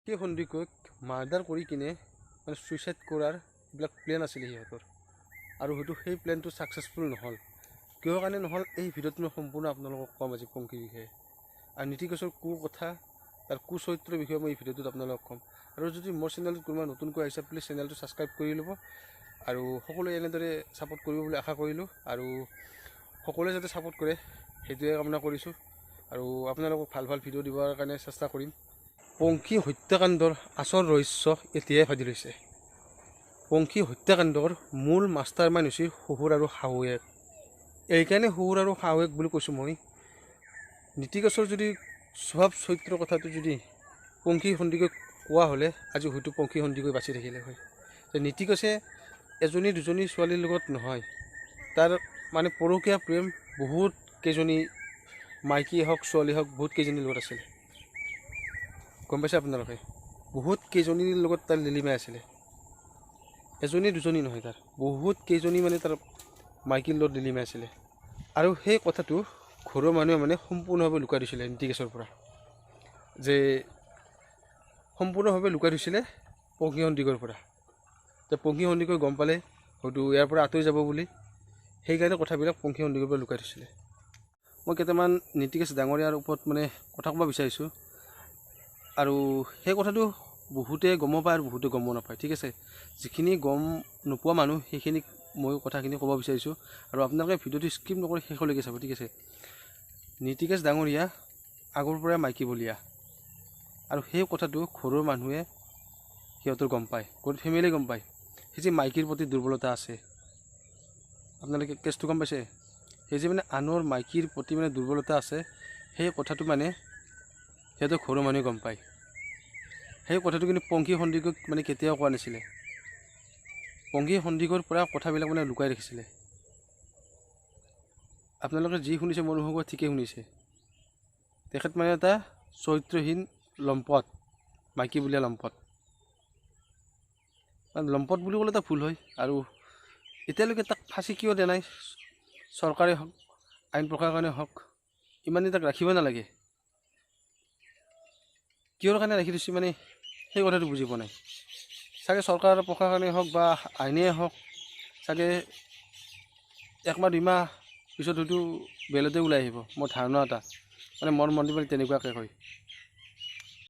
সেই সন্দিকৈ মাৰ্ডাৰ কৰি কিনে মানে ছুইচাইড কৰাৰ এইবিলাক প্লেন আছিলে সিহঁতৰ, আৰু হয়তো সেই প্লেনটো ছাকচেছফুল নহ'ল। কিহৰ কাৰণে নহ'ল এই ভিডিঅ'টো মই সম্পূৰ্ণ আপোনালোকক ক'ম আজি পংখীৰ বিষয়ে, আৰু নীতিকেশৰ কথা তাৰ চৰিত্ৰৰ বিষয়ে মই এই ভিডিঅ'টোত আপোনালোকক ক'ম। আৰু যদি মোৰ চেনেলটোত কোনোবা নতুনকৈ আহিছে প্লিজ চেনেলটো ছাবস্ক্ৰাইব কৰি ল'ব, আৰু সকলোৱে এনেদৰে ছাপোৰ্ট কৰিব বুলি আশা কৰিলোঁ, আৰু সকলোৱে যাতে ছাপোৰ্ট কৰে সেইটোৱে কামনা কৰিছোঁ, আৰু আপোনালোকক ভাল ভাল ভিডিঅ' দিবৰ কাৰণে চেষ্টা কৰিম। পংখী হত্যাকাণ্ডৰ আচল ৰহস্য এতিয়াই ফাদি লৈছে। পংখী হত্যাকাণ্ডৰ মূল মাষ্টাৰ মাইণ্ড হৈছে শহুৰ আৰু শাহুৱেক। এইকাৰণে শহুৰ আৰু শাহুৱেক বুলি কৈছোঁ মই। নীতিকেশৰ যদি স্বভাৱ চৰিত্ৰৰ কথাটো যদি পংখী সন্দিকৈ কোৱা হ'লে আজি হয়তো পংখী সন্দিকৈ বাচি থাকিলে হয়। যে নীতিকেশে এজনী দুজনী ছোৱালীৰ লগত নহয়, তাৰ মানে পৰকীয়া প্ৰেম বহুত কেইজনী মাইকীয়ে হওক ছোৱালী হওক বহুত কেইজনীৰ লগত আছিলে, গম পাইছে আপোনালোকে? বহুত কেইজনীৰ লগত তাৰ লিলিমাই আছিলে, এজনী দুজনী নহয়, তাৰ বহুত কেইজনী মানে তাৰ মাইকীৰ লগত লিলিমাই আছিলে। আৰু সেই কথাটো ঘৰৰ মানুহে মানে সম্পূৰ্ণভাৱে লুকাই দিছিলে নীতিকেশৰ পৰা, যে সম্পূৰ্ণভাৱে লুকাই দিছিলে পংখী সন্দিকৈৰ পৰা, যে পংখী সন্দিকৈ গম পালে হয়তো ইয়াৰ পৰা আঁতৰি যাব বুলি, সেইকাৰণে কথাবিলাক পংখী সন্দিকৈৰ পৰা লুকাই থৈছিলে। মই কেইটামান নীতিকেশ ডাঙৰীয়াৰ ওপৰত মানে কথা ক'ব বিচাৰিছোঁ, আৰু সেই কথাটো বহুতে গম পায় আৰু বহুতে গম নাপায়, ঠিক আছে? যিখিনি গম নোপোৱা মানুহ সেইখিনিক মই কথাখিনি ক'ব বিচাৰিছোঁ, আৰু আপোনালোকে ভিডিঅ'টো স্কিপ নকৰি শেষলৈকে চাব, ঠিক আছে? নীতিকেশ ডাঙৰীয়া আগৰ পৰাই মাইকী বলীয়া, আৰু সেই কথাটো ঘৰৰ মানুহে সিহঁতৰ গম পায়, গোটেই ফেমিলিয়ে গম পায়। সেই যে মাইকীৰ প্ৰতি দুৰ্বলতা আছে, আপোনালোকে কেছটো গম পাইছে? সেই যে মানে আনৰ মাইকীৰ প্ৰতি মানে দুৰ্বলতা আছে, সেই কথাটো মানে সিহঁতৰ ঘৰৰ মানুহে গম পায়। সেই কথাটো কিন্তু পংখী সন্দিকৈক মানে কেতিয়াও কোৱা নাছিলে। পংখী সন্দিকৈৰ পৰা কথাবিলাক মানে লুকাই ৰাখিছিলে। আপোনালোকে যি শুনিছে মোৰ অনুভৱ ঠিকেই শুনিছে। তেখেত মানে এটা চৰিত্ৰহীন লম্পট, মাইকী বুলিয়া লম্পট। লম্পট বুলি ক'লে এটা ভুল হয়। আৰু এতিয়ালৈকে তাক ফাঁচি কিয় দিয়া নাই? চৰকাৰে হওক আইন প্ৰশাসনে হওক ইমানে তাক ৰাখিব নালাগে। কিহৰ কাৰণে ৰাখি দিছে মানে সেই কথাটো বুজি পোৱা নাই। চাগে চৰকাৰ প্ৰশাসনে হওক বা আইনেই হওক, চাগে একমাহ দুইমাহ পিছত হয়তো বেলতে ওলাই আহিব, মোৰ ধাৰণা এটা, মানে মোৰ মনটো মানে তেনেকুৱাকৈ হয়।